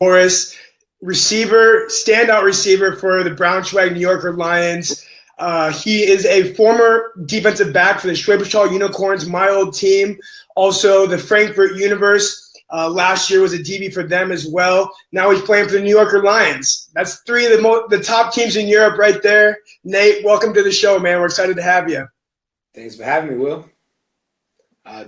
Morris, receiver, standout receiver for the Braunschweig New Yorker Lions. He is a former defensive back for the Schwäbisch Unicorns, my old team. Also, the Frankfurt Universe. Last year was a DB for them as well. Now he's playing for the New Yorker Lions. That's three of the top teams in Europe right there. Nate, welcome to the show, man. We're excited to have you. Thanks for having me, Will.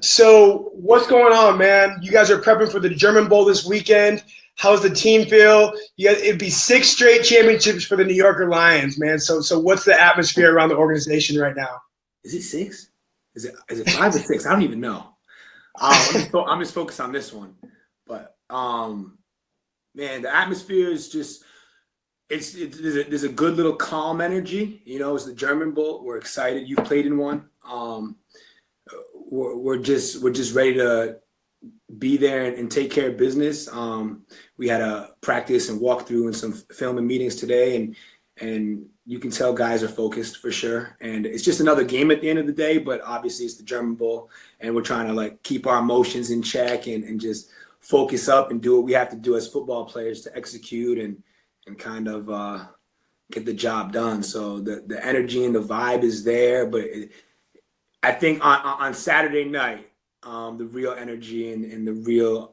So what's going on, man? You guys are prepping for the German Bowl this weekend. How's the team feel? It'd be 6 straight championships for the New Yorker Lions, man. So what's the atmosphere around the organization right now? Is it 6? Is it 5 or 6? I don't even know. I'm just focused on this one. But man, the atmosphere is just there's a good little calm energy. You know, it's the German Bowl. We're excited. You've played in one. We're just ready to be there and take care of business. We had a practice and walkthrough and some film and meetings today, and you can tell guys are focused for sure. And it's just another game at the end of the day, but obviously it's the German Bowl, and we're trying to like keep our emotions in check and just focus up and do what we have to do as football players to execute and kind of get the job done. So the energy and the vibe is there, but I think on Saturday night, the real energy and the real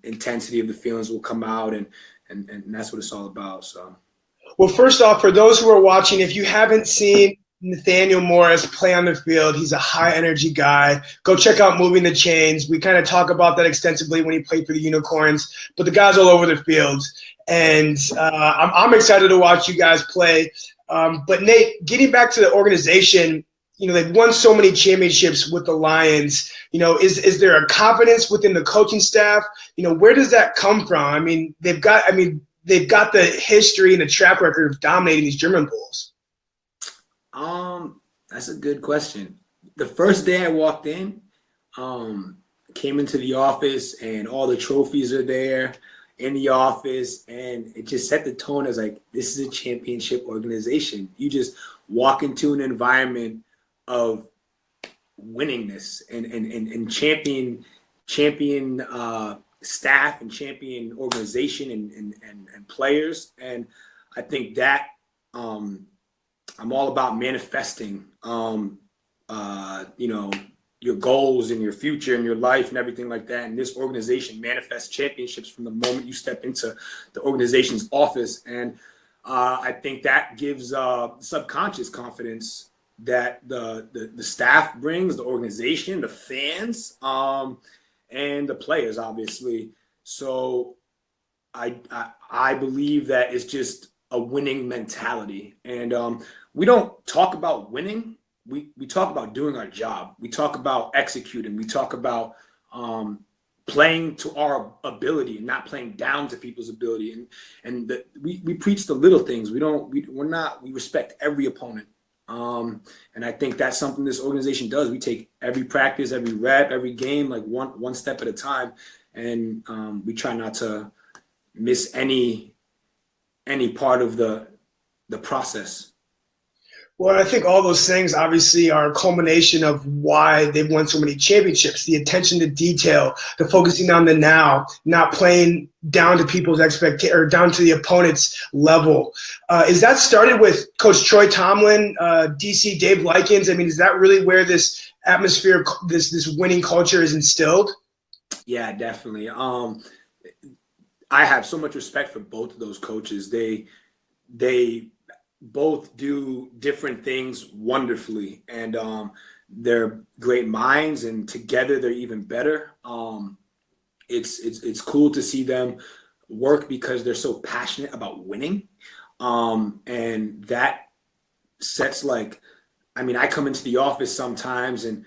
intensity of the feelings will come out, and that's what it's all about. So, well, first off, for those who are watching, if you haven't seen Nathaniel Morris play on the field, he's a high energy guy. Go check out Moving the Chains. We kind of talk about that extensively when he played for the Unicorns, but the guy's all over the field, and I'm excited to watch you guys play. But Nate, getting back to the organization. You know, they've won so many championships with the Lions. You know, is there a confidence within the coaching staff? You know, where does that come from? I mean, they've got the history and the track record of dominating these German Bowls. That's a good question. The first day I walked in, came into the office and all the trophies are there in the office, and it just set the tone as like, this is a championship organization. You just walk into an environment of winningness and champion staff and champion organization and players. And I think that I'm all about manifesting you know, your goals and your future and your life and everything like that. And this organization manifests championships from the moment you step into the organization's office. And I think that gives subconscious confidence that the staff brings, the organization, the fans, and the players, obviously. So I believe that it's just a winning mentality. And we don't talk about winning. We talk about doing our job. We talk about executing. We talk about playing to our ability and not playing down to people's ability. And we preach the little things. We respect every opponent. And I think that's something this organization does. We take every practice, every rep, every game, like one step at a time. And we try not to miss any part of the process. Well, I think all those things obviously are a culmination of why they've won so many championships. The attention to detail, the focusing on the now, not playing down to people's expectations or down to the opponent's level. Is that started with Coach Troy Tomlin, DC Dave Likens? I mean, is that really where this atmosphere, this winning culture is instilled? Yeah, definitely. I have so much respect for both of those coaches. They both do different things wonderfully, and they're great minds, and together they're even better. It's cool to see them work because they're so passionate about winning, and that sets I come into the office sometimes and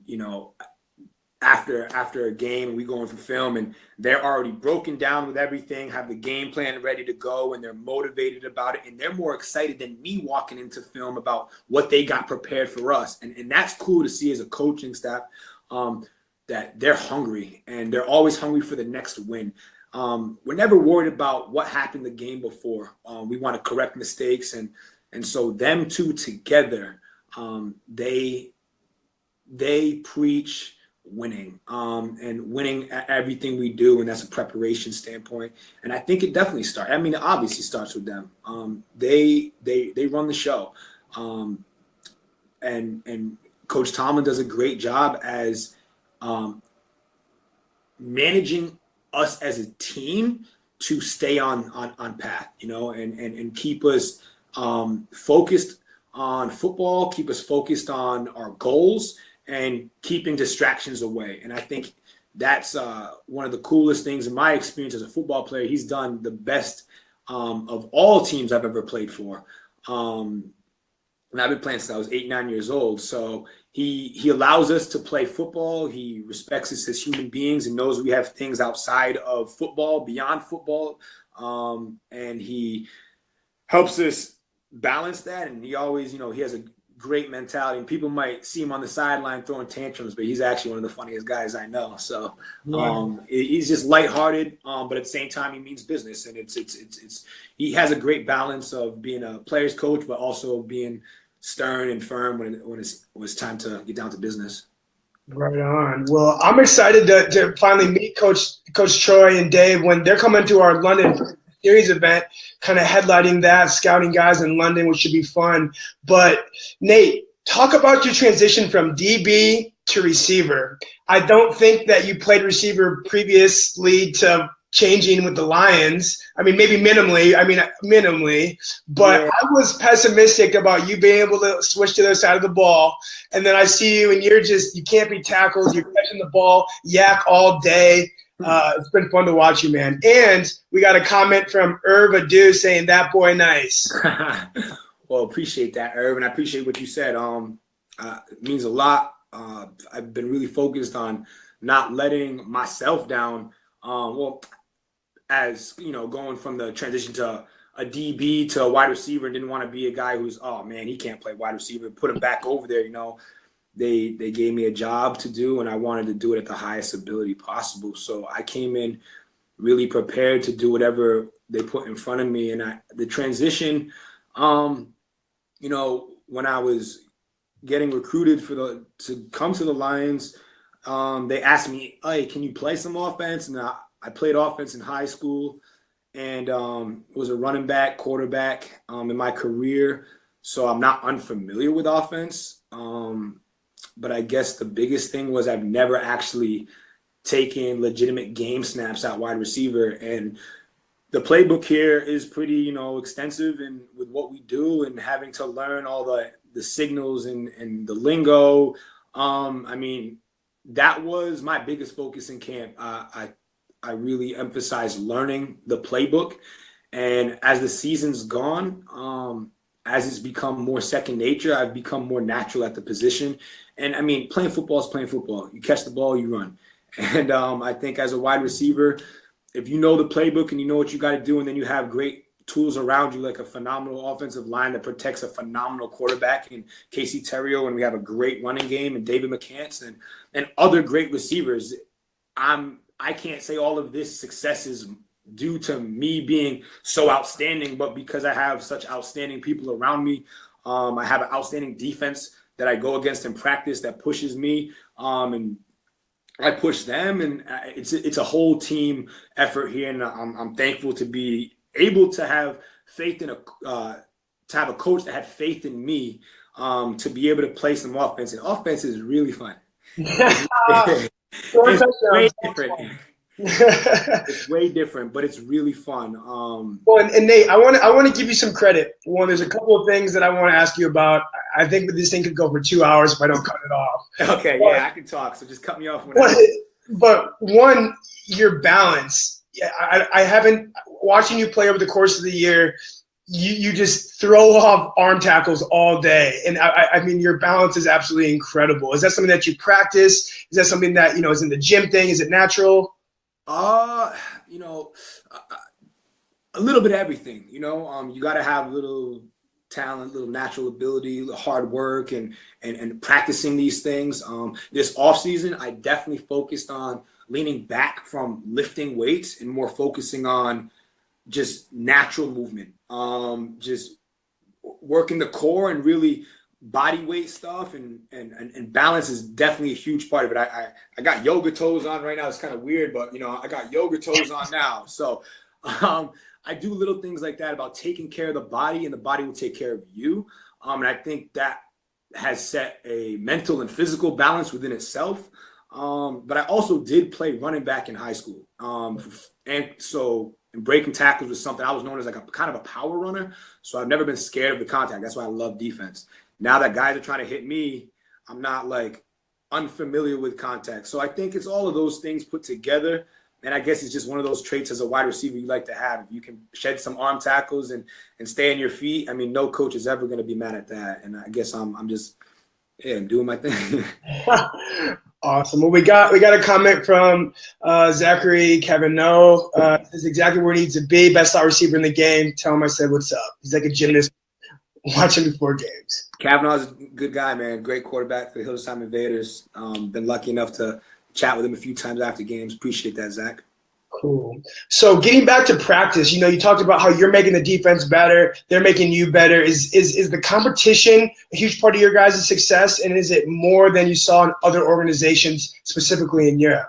you know, after a game, we go in for film and they're already broken down with everything, have the game plan ready to go, and they're motivated about it, and they're more excited than me walking into film about what they got prepared for us. And that's cool to see as a coaching staff, that they're hungry, and they're always hungry for the next win. We're never worried about what happened the game before. We want to correct mistakes, and so them two together, they preach winning, and winning at everything we do, and that's a preparation standpoint. And I think it definitely starts. I mean, it obviously starts with them. They run the show, and Coach Tomlin does a great job as managing us as a team to stay on path, and keep us focused on football, keep us focused on our goals, and keeping distractions away. And I think that's one of the coolest things in my experience as a football player. He's done the best of all teams I've ever played for. And I've been playing since I was 8, 9 years old. So he allows us to play football. He respects us as human beings and knows we have things outside of football, beyond football. And he helps us balance that. And he always, he has a great mentality. And people might see him on the sideline throwing tantrums, but he's actually one of the funniest guys I know. So he's just lighthearted, but at the same time, he means business. And he has a great balance of being a player's coach, but also being stern and firm when it's time to get down to business. Right on. Well, I'm excited to finally meet Coach Troy and Dave when they're coming to our London series event, kind of headlining that, scouting guys in London, which should be fun. But Nate, talk about your transition from DB to receiver. I don't think that you played receiver previously to changing with the Lions. I mean, maybe minimally, but yeah. I was pessimistic about you being able to switch to the other side of the ball. And then I see you and you can't be tackled. You're catching the ball, yak all day. It's been fun to watch you, man. And we got a comment from Irv Adu saying that boy nice. Well, appreciate that, Irv, and I appreciate what you said. It means a lot. I've been really focused on not letting myself down. As going from the transition to a DB to a wide receiver, and didn't want to be a guy who's, oh man, he can't play wide receiver. Put him back over there. They gave me a job to do, and I wanted to do it at the highest ability possible. So I came in really prepared to do whatever they put in front of me. And the transition, when I was getting recruited to come to the Lions, they asked me, hey, can you play some offense? And I played offense in high school and was a running back, quarterback in my career. So I'm not unfamiliar with offense. But I guess the biggest thing was I've never actually taken legitimate game snaps at wide receiver. And the playbook here is pretty, extensive and with what we do and having to learn all the signals and the lingo. That was my biggest focus in camp. I really emphasized learning the playbook. And as the season's gone, as it's become more second nature, I've become more natural at the position. And playing football is playing football. You catch the ball, you run. And I think as a wide receiver, if you know the playbook and you know what you got to do, and then you have great tools around you, like a phenomenal offensive line that protects a phenomenal quarterback in Casey Terrio, and we have a great running game and David McCants and other great receivers. I can't say all of this success is due to me being so outstanding, but because I have such outstanding people around me. I have an outstanding defense that I go against in practice that pushes me, and I push them, and it's a whole team effort here. And I'm thankful to be able to have faith in to have a coach that had faith in me, to be able to play some offense. And offense is really fun. It's way different. It's way different, but it's really fun. Well, and Nate, I want to give you some credit. One, there's a couple of things that I want to ask you about. I think this thing could go for 2 hours if I don't cut it off. Okay, yeah, I can talk. So just cut me off. But one, your balance. I haven't watching you play over the course of the year. You just throw off arm tackles all day, and your balance is absolutely incredible. Is that something that you practice? Is that something that is in the gym thing? Is it natural? A little bit of everything. You got to have a little talent, little natural ability, hard work, and practicing these things. This off season, I definitely focused on leaning back from lifting weights and more focusing on just natural movement. Just working the core and really body weight stuff and balance is definitely a huge part of it. I got yoga toes on right now. It's kind of weird, but I got yoga toes on now. So I do little things like that about taking care of the body, and the body will take care of you. And I think that has set a mental and physical balance within itself. But I also did play running back in high school. And breaking tackles was something I was known as like a kind of a power runner. So I've never been scared of the contact. That's why I love defense. Now that guys are trying to hit me, I'm not like unfamiliar with contact. So I think it's all of those things put together. And I guess it's just one of those traits as a wide receiver you like to have. If you can shed some arm tackles and stay on your feet, I mean, no coach is ever going to be mad at that. And I guess I'm just doing my thing. Awesome. Well, we got a comment from Zachary Cavanaugh. This is exactly where he needs to be. Best slot receiver in the game. Tell him I said what's up. He's like a gymnast watching before games. Cavanaugh's a good guy, man. Great quarterback for the Hillside Invaders. Been lucky enough to chat with him a few times after games. Appreciate that, Zach. Cool. So getting back to practice, you talked about how you're making the defense better. They're making you better. Is the competition a huge part of your guys' success? And is it more than you saw in other organizations, specifically in Europe?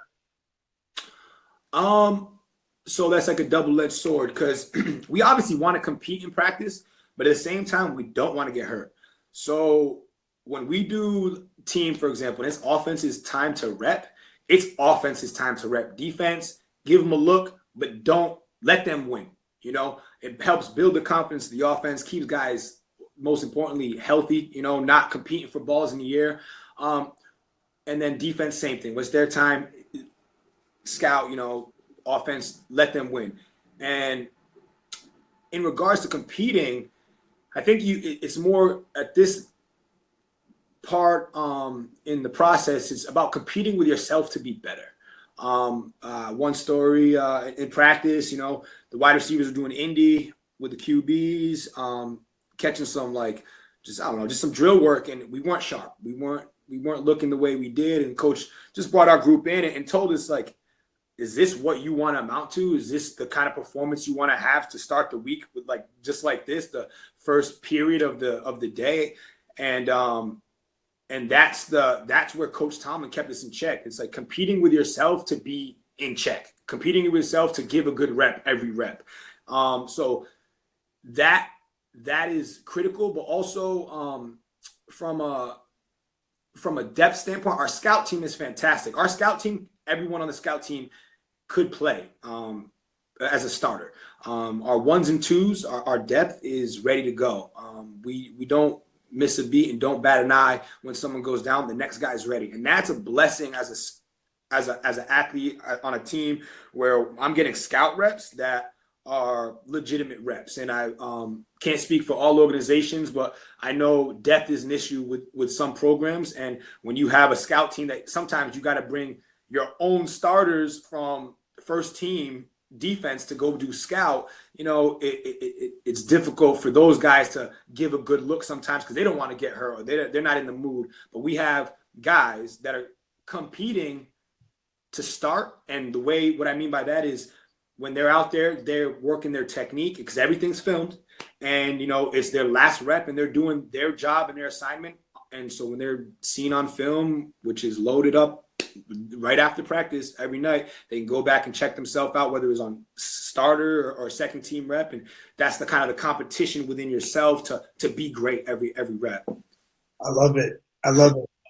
So that's like a double-edged sword, because we obviously want to compete in practice, but at the same time, we don't want to get hurt. So when we do team, for example, and it's offense's time to rep, it's offense's time to rep. Defense, give them a look, but don't let them win. It helps build the confidence of the offense, keeps guys, most importantly, healthy, not competing for balls in the air. And then defense, same thing. What's their time? Scout, offense, let them win. And in regards to competing, I think it's more at this part in the process, it's about competing with yourself to be better. One story in practice, the wide receivers were doing indie with the QBs, catching some just some drill work, and we weren't sharp. We weren't looking the way we did, and coach just brought our group in and told us, like, is this what you want to amount to? Is this the kind of performance you want to have to start the week with, like, just like this, the first period of the day? And that's where Coach Tomlin kept us in check. It's like competing with yourself to be in check, competing with yourself to give a good rep every rep. So that is critical, but also from a depth standpoint, our scout team is fantastic. Our scout team, everyone on the scout team could play as a starter. Our ones and twos, our depth is ready to go. We don't miss a beat and don't bat an eye when someone goes down. The next guy is ready, and that's a blessing as an athlete on a team where I'm getting scout reps that are legitimate reps. And I can't speak for all organizations, but I know depth is an issue with some programs. And when you have a scout team, that sometimes you got to bring your own starters from first team defense to go do scout, it's difficult for those guys to give a good look sometimes because they don't want to get hurt or they're not in the mood. But we have guys that are competing to start. And what I mean by that is when they're out there, they're working their technique because everything's filmed, and it's their last rep and they're doing their job and their assignment. And so when they're seen on film, which is loaded up right after practice every night, they can go back and check themselves out, whether it was on starter or second team rep. And that's the kind of the competition within yourself to be great every rep. I love it.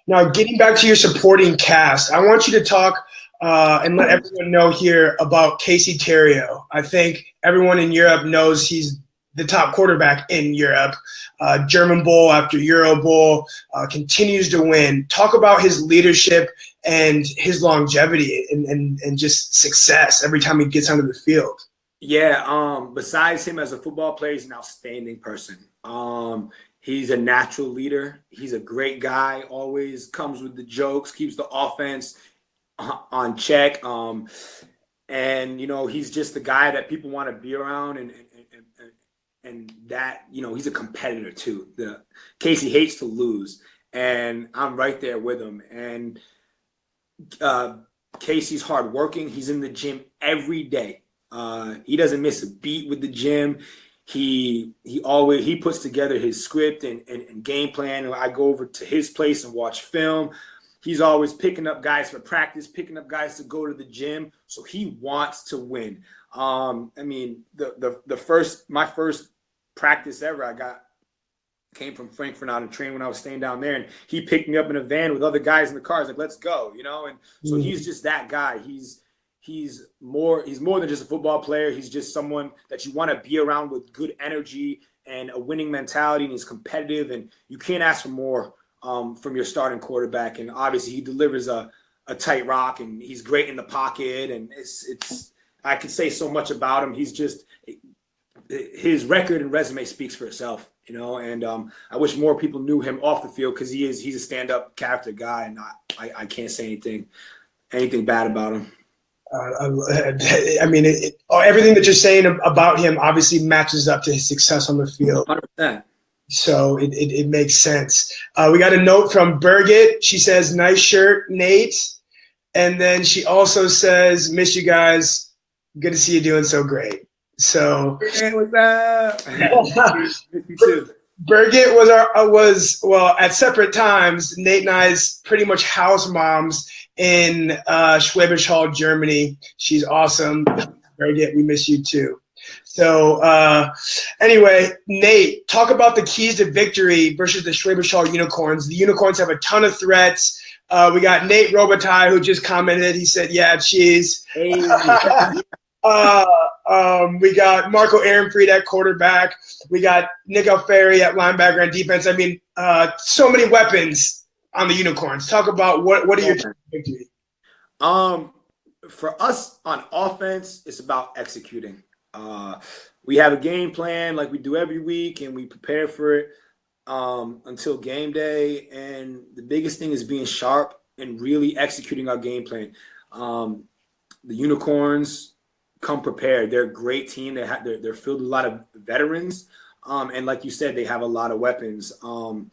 Now, getting back to your supporting cast, I want you to talk and let everyone know here about Casey Terrio. I think everyone in Europe knows he's the top quarterback in Europe. German Bowl after Euro Bowl, continues to win. Talk about his leadership and his longevity and just success every time he gets onto the field. Yeah, besides him as a football player, he's an outstanding person. He's a natural leader. He's a great guy, always comes with the jokes, keeps the offense on check. And, he's just the guy that people want to be around, and that, he's a competitor too. Casey hates to lose, and I'm right there with him. And Casey's hardworking. He's in the gym every day. He doesn't miss a beat with the gym. he puts together his script and game plan. And I go over to his place and watch film. He's always picking up guys for practice, picking up guys to go to the gym. So he wants to win. I mean, my first practice ever came from Frankfurt out and trained when I was staying down there, and he picked me up in a van with other guys in the cars, like, let's go, you know. And so he's just that guy. He's more than just a football player. He's just someone that you want to be around with good energy and a winning mentality, and he's competitive, and you can't ask for more from your starting quarterback. And obviously he delivers a tight rock, and he's great in the pocket, and it's I could say so much about him. He's just, his record and resume speaks for itself, you know. And I wish more people knew him off the field, because he's a stand-up character guy, and I can't say anything bad about him. I mean, everything that you're saying about him obviously matches up to his success on the field. 100%. So it makes sense. We got a note from Birgit. She says, "Nice shirt, Nate." And then she also says, "Miss you guys. Good to see you doing so great." So, hey, what's up? Miss you too. Birgit was at separate times, Nate and I's pretty much house moms in Schwäbisch Hall, Germany. She's awesome. Birgit, we miss you too. So anyway, Nate, talk about the keys to victory versus the Schwäbisch Hall Unicorns. The Unicorns have a ton of threats. We got Nate Robitaille, who just commented. He said, "Yeah, cheese." Hey. We got Marco Ehrenfried at quarterback. We got Nick Alfieri at linebacker and defense. I mean, so many weapons on the Unicorns. Talk about what are your keys to victory? For us on offense, it's about executing. We have a game plan like we do every week, and we prepare for it until game day. And the biggest thing is being sharp and really executing our game plan. The Unicorns come prepared. They're a great team. They're filled with a lot of veterans, and like you said, they have a lot of weapons. On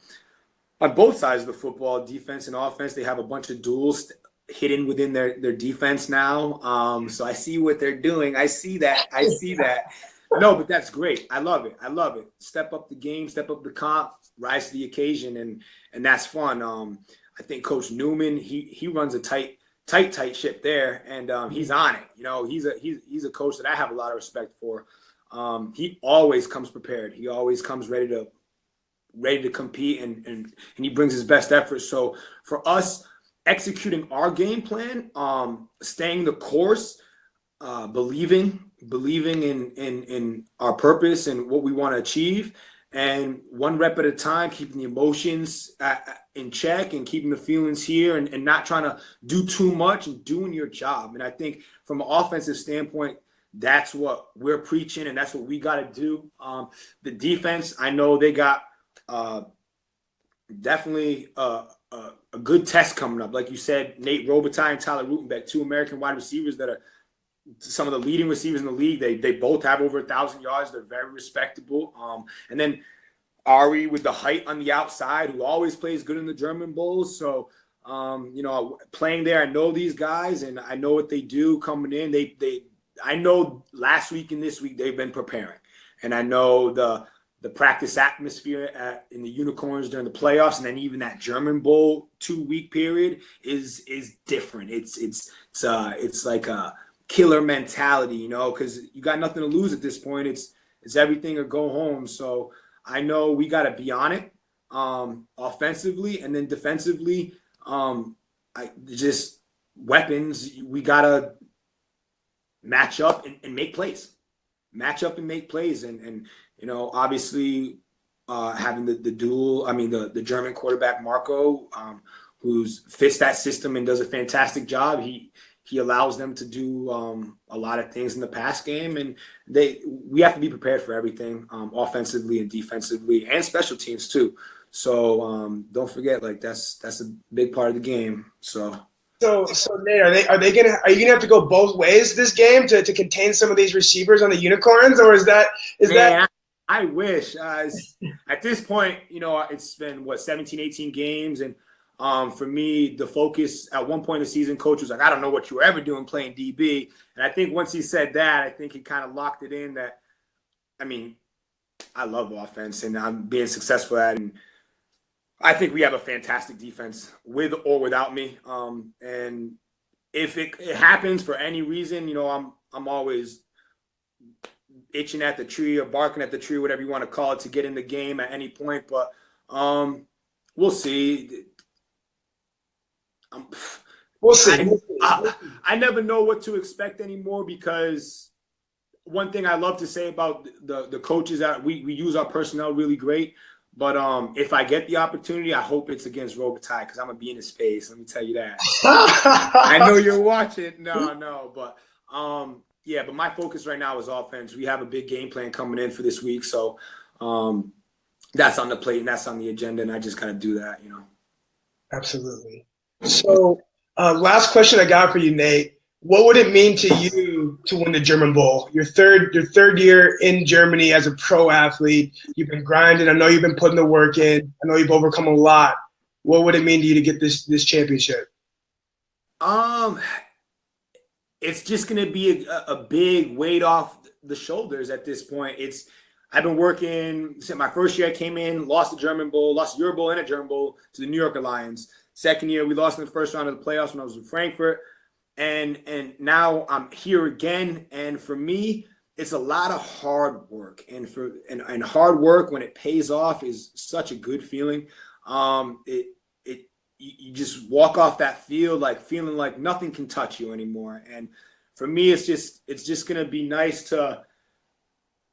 both sides of the football, defense and offense, they have a bunch of duels hidden within their defense now. So I see what they're doing. I see that. No, but that's great. I love it. Step up the game, step up the comp, rise to the occasion, and that's fun. I think Coach Newman, he runs a tight ship there, and he's on it. You know, he's a coach that I have a lot of respect for. He always comes prepared. He always comes ready to compete, and he brings his best effort. So for us, executing our game plan, staying the course, believing in our purpose and what we want to achieve, and one rep at a time, keeping the emotions in check and keeping the feelings here, and not trying to do too much and doing your job. And I think from an offensive standpoint, that's what we're preaching, and that's what we got to do. The defense, I know they got definitely a good test coming up. Like you said, Nate Robitaille and Tyler Rutenbeck, two American wide receivers that are some of the leading receivers in the league. They both have over 1,000 yards. They're very respectable. And then Ari with the height on the outside, who always plays good in the German Bowls. So, playing there, I know these guys, and I know what they do coming in. I know last week and this week they've been preparing, and I know the practice atmosphere in the Unicorns during the playoffs, and then even that German Bowl 2-week period is different. It's like a killer mentality, you know, because you got nothing to lose at this point. It's everything or go home. So I know we got to be on it offensively, and then defensively. Just weapons. We got to match up and make plays. And you know, obviously having the German quarterback Marco, who fits that system and does a fantastic job. He allows them to do a lot of things in the pass game, and we have to be prepared for everything, offensively and defensively, and special teams too. So don't forget, like that's a big part of the game. So Nate, are you gonna have to go both ways this game to contain some of these receivers on the Unicorns, or is that? I wish. At this point, you know, it's been 17, 18 games, and for me, the focus at one point in the season, coach was like, "I don't know what you were ever doing playing DB," and I think once he said that, I think he kind of locked it in that. I mean, I love offense, and I'm being successful at it. And I think we have a fantastic defense with or without me. And if it happens for any reason, I'm always itching at the tree or barking at the tree, whatever you want to call it, to get in the game at any point. But we'll see. We'll see. I never know what to expect anymore, because one thing I love to say about the coaches that we use our personnel really great. But if I get the opportunity, I hope it's against Robitaille, because I'm going to be in his face. Let me tell you that. I know you're watching. No. But, yeah, but my focus right now is offense. We have a big game plan coming in for this week. So that's on the plate and that's on the agenda, and I just kind of do that, Absolutely. So last question I got for you, Nate. What would it mean to you to win the German Bowl? Your third year in Germany as a pro athlete. You've been grinding. I know you've been putting the work in. I know you've overcome a lot. What would it mean to you to get this championship? It's just going to be a big weight off the shoulders at this point. I've been working since my first year. I came in, lost the German Bowl, lost the Euro Bowl and a German Bowl to the New York Lions. Second year, we lost in the first round of the playoffs when I was in Frankfurt. And now I'm here again. And for me, it's a lot of hard work. And hard work, when it pays off, is such a good feeling. You just walk off that field like feeling like nothing can touch you anymore. And for me, it's just gonna be nice to,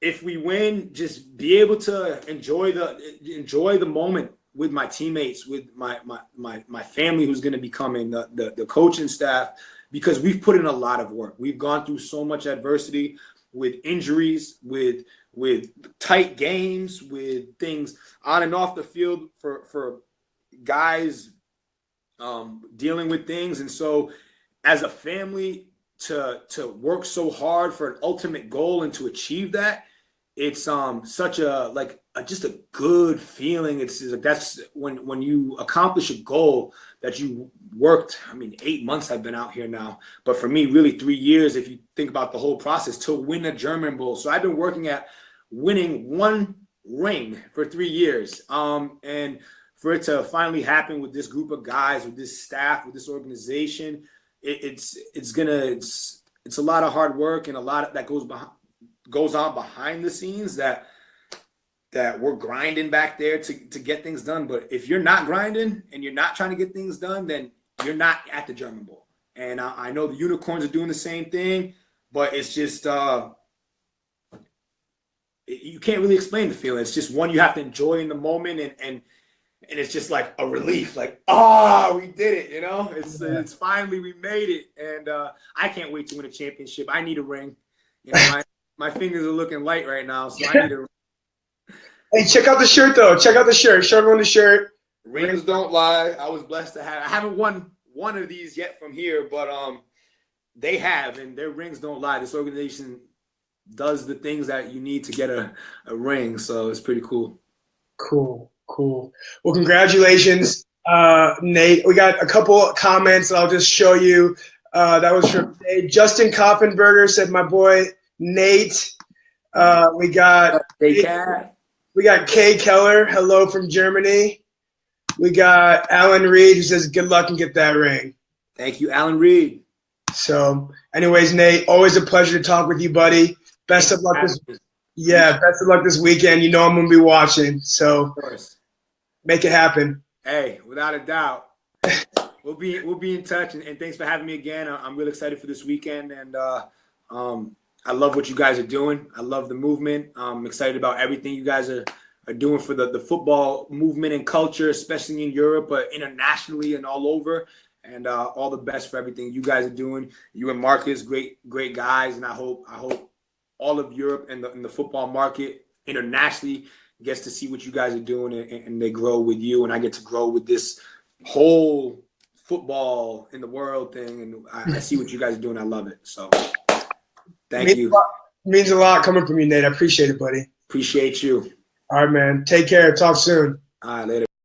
if we win, just be able to enjoy the moment with my teammates, with my family who's gonna be coming, the coaching staff, because we've put in a lot of work. We've gone through so much adversity with injuries, with tight games, with things on and off the field for guys dealing with things. And so as a family, to work so hard for an ultimate goal and to achieve that, it's such just a good feeling. It's like, that's when you accomplish a goal that you worked. 8 months I've been out here now, but for me, really 3 years, if you think about the whole process, to win a German Bowl. So I've been working at winning one ring for 3 years. And for it to finally happen with this group of guys, with this staff, with this organization, it's a lot of hard work and a lot that goes on behind the scenes that we're grinding back there to get things done. But if you're not grinding and you're not trying to get things done, then you're not at the German Bowl. And I know the Unicorns are doing the same thing, but it's just you can't really explain the feeling. It's just one you have to enjoy in the moment, and it's just like a relief, like, we did it, It's finally, we made it. And I can't wait to win a championship. I need a ring. My fingers are looking light right now, so I need a ring. Hey, check out the shirt, though. Check out the shirt. Show everyone the shirt. Rings don't lie. I was blessed to have. I haven't won one of these yet from here, but they have, and their rings don't lie. This organization does the things that you need to get a ring, so it's pretty cool. Cool. Well, congratulations, Nate. We got a couple comments that I'll just show you. That was from Nate. Justin Koffenberger said, "My boy Nate." We got Kay Keller. Hello from Germany. We got Alan Reed, who says, "Good luck and get that ring." Thank you, Alan Reed. So, anyways, Nate, always a pleasure to talk with you, buddy. Best of luck this weekend. I'm gonna be watching. So, of course, make it happen. Hey, without a doubt. We'll be in touch, and thanks for having me again. I'm really excited for this weekend, and I love what you guys are doing. I love the movement. I'm excited about everything you guys are doing for the football movement and culture, especially in Europe, but internationally and all over. And all the best for everything you guys are doing. You and Marcus, great guys, and I hope all of Europe and the football market internationally gets to see what you guys are doing, and they grow with you, and I get to grow with this whole football in the world thing, and I see what you guys are doing. I love it. So thank you. Means a lot coming from you, Nate. I appreciate it, buddy. Appreciate you. All right, man. Take care. Talk soon. All right, later.